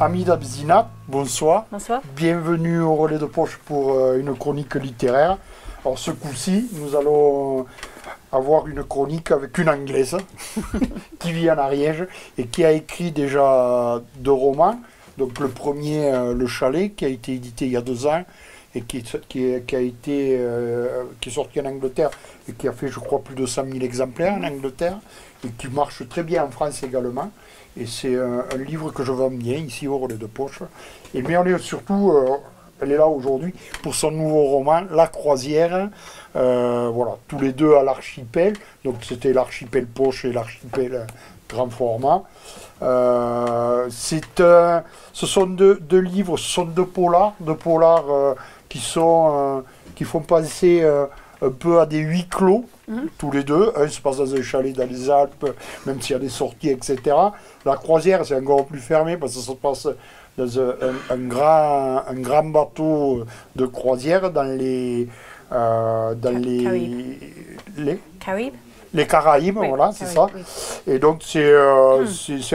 Ami d'Abzina, bonsoir. Bonsoir. Bienvenue au Relais de Poche pour une chronique littéraire. Alors ce coup-ci, nous allons avoir une chronique avec une Anglaise qui vit en Ariège et qui a écrit déjà 2 romans. Donc le premier, Le Chalet, qui a été édité il y a 2 ans et qui est sorti en Angleterre et qui a fait, je crois, plus de 100 000 exemplaires en Angleterre et qui marche très bien en France également. Et c'est un livre que je vends bien ici au Relais de Poche. Mais on est surtout, elle est là aujourd'hui pour son nouveau roman, La Croisière. Voilà, tous les deux à l'Archipel. Donc c'était l'Archipel Poche et l'Archipel Grand Format. Ce sont deux livres, ce sont deux polars qui font penser un peu à des huis clos. Tous les deux, un se passe dans un chalet dans les Alpes, même s'il y a des sorties, etc. La Croisière, c'est encore plus fermé parce que ça se passe dans un grand bateau de croisière dans les Caraïbes. Les Caraïbes, oui, voilà, c'est ça. Oui. Et donc c'est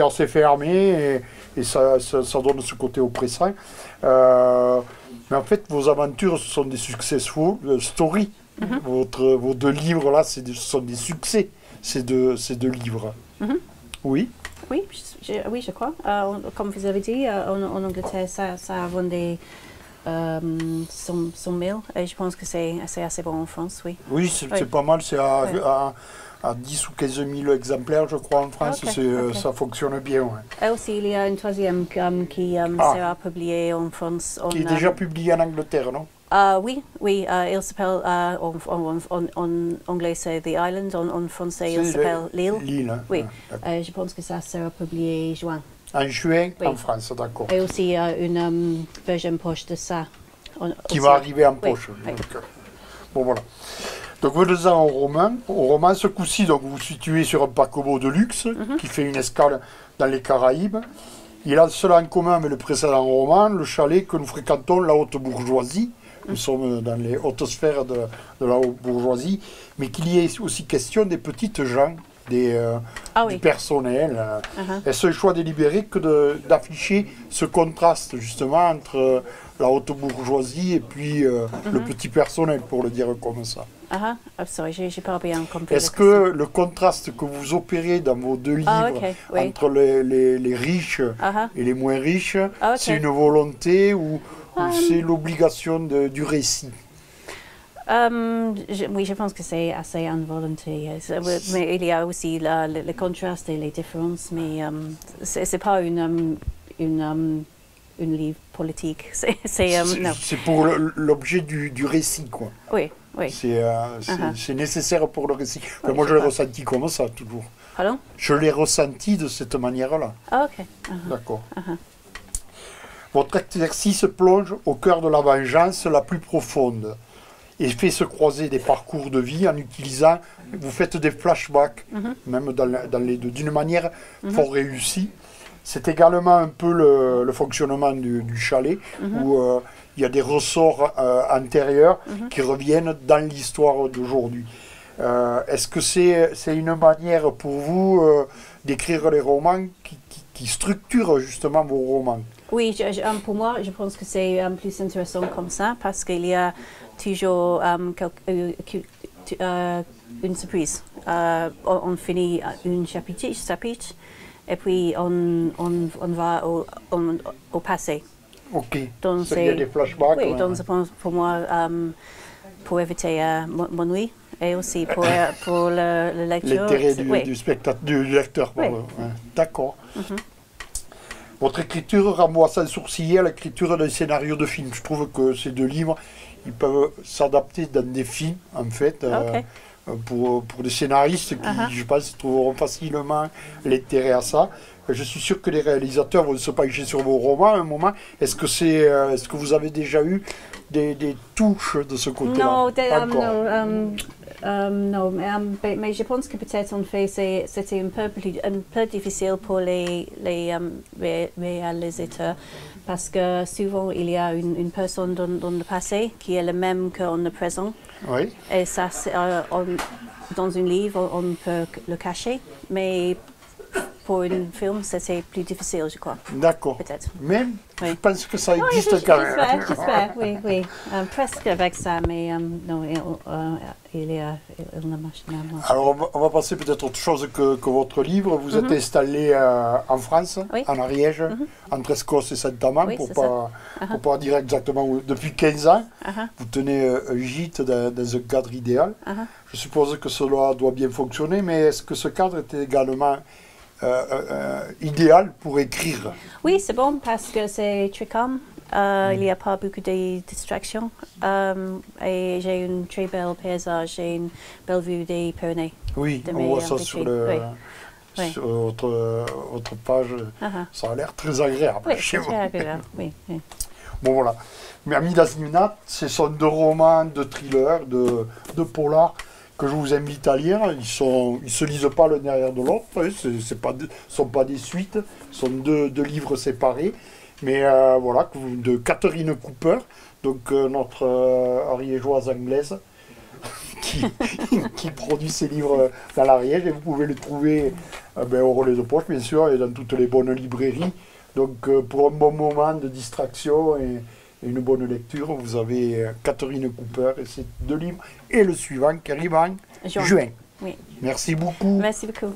assez fermé et ça donne ce côté oppressant. Mais en fait, vos aventures, ce sont des successful stories. Vos 2 livres là, ce sont des succès, ces deux livres. Oui. Oui, je crois. Comme vous avez dit, en Angleterre, ça a vendu 100 000 et je pense que c'est assez bon en France, oui. Oui, c'est pas mal, c'est à 10 ou 15 000 exemplaires, je crois, en France. Ça fonctionne bien. Ouais. Et aussi, il y a un troisième qui sera publié en France. Qui est déjà publié en Angleterre, non? Oui, il s'appelle, en anglais c'est The Island, en français il s'appelle L'Île. L'Île, hein. Oui, je pense que ça sera publié en juin. En juin, oui. En France, d'accord. Et aussi une version poche de ça. Qui va arriver en poche. Oui. Bon, voilà. Donc venons-en au roman. Ce coup-ci, donc, vous vous situez sur un paquebot de luxe qui fait une escale dans les Caraïbes. Il a cela en commun avec le précédent roman, Le Chalet, que nous fréquentons la haute bourgeoisie. Nous sommes dans les hautes sphères de la haute bourgeoisie, mais qu'il y ait aussi question des petites gens, du personnel. Est-ce le choix délibéré que d'afficher ce contraste justement entre la haute bourgeoisie et puis le petit personnel, pour le dire comme ça? Sorry, j'ai pas bien compris. Est-ce que le contraste que vous opérez dans vos 2 livres entre les riches et les moins riches, c'est une volonté ou c'est l'obligation du récit? Oui, je pense que c'est assez une volonté. Mais il y a aussi le contraste et les différences, mais c'est pas une livre politique. C'est pour l'objet du récit, quoi. Oui. C'est nécessaire pour le récit. Moi, je l'ai ressenti comme ça, toujours. Pardon? Je l'ai ressenti de cette manière-là. Ok. D'accord. Votre exercice plonge au cœur de la vengeance la plus profonde et fait se croiser des parcours de vie en utilisant, vous faites des flashbacks, même dans les deux, d'une manière fort réussie. C'est également un peu le fonctionnement du chalet, où il y a des ressorts antérieurs qui reviennent dans l'histoire d'aujourd'hui. Est-ce que c'est une manière pour vous d'écrire les romans qui structure justement vos romans? Oui, pour moi, je pense que c'est plus intéressant comme ça, parce qu'il y a toujours une surprise. On finit un chapitre, et puis on va au passé. Ok, donc il y a des flashbacks. Oui, donc pour moi, pour éviter m'ennuyer et aussi pour le lecteur. L'intérêt du lecteur. Oui. D'accord. Votre écriture renvoie sans sourciller à l'écriture d'un scénario de film. Je trouve que ces 2 livres, ils peuvent s'adapter dans des films, en fait, pour des scénaristes qui, je pense, trouveront facilement l'intérêt à ça. Je suis sûr que les réalisateurs vont se pencher sur vos romans à un moment. Est-ce que vous avez déjà eu des touches de ce côté-là? Non, mais je pense que peut-être en fait c'était un peu difficile pour les réalisateurs parce que souvent il y a une personne dans le passé qui est la même qu'en le présent. Oui. Et ça, dans un livre, on peut le cacher, mais pour un film, c'était plus difficile, je crois. D'accord. Peut-être. Mais Oui. je pense que ça Oui, existe quand même. j'espère, oui, oui. Presque avec ça, mais non, il ne marche pas. Alors on va passer peut-être à autre chose que votre livre. Vous êtes installé en France, Oui. en Ariège, entre Escos et Saint-Amand, Oui, pour c'est ne pas dire exactement où. Depuis 15 ans, vous tenez un gîte dans un cadre idéal. Je suppose que cela doit bien fonctionner, mais est-ce que ce cadre est également idéal pour écrire? Oui, c'est bon parce que c'est très calme. Il n'y a pas beaucoup de distractions. Et j'ai une très belle paysage et une belle vue des Pyrénées. Oui, de on mes voit ça vitrines. Oui. sur votre page. Ça a l'air très agréable Oui, chez c'est vous. très agréable. Oui, oui. Bon voilà. Mais Amis d'Azminat, ce sont deux romans, de thrillers, de polars que je vous invite à lire. Ils se lisent pas l'un derrière de l'autre. Ce ne sont pas des suites. Ce sont deux livres séparés. Mais voilà, de Catherine Cooper, donc notre ariégeoise anglaise, qui produit ses livres dans l'Ariège. Et vous pouvez le trouver au Relais de Poche, bien sûr, et dans toutes les bonnes librairies. Donc pour un bon moment de distraction et une bonne lecture, vous avez Catherine Cooper et ses deux livres, et le suivant qui arrive en juin. Oui. Merci beaucoup. Merci beaucoup.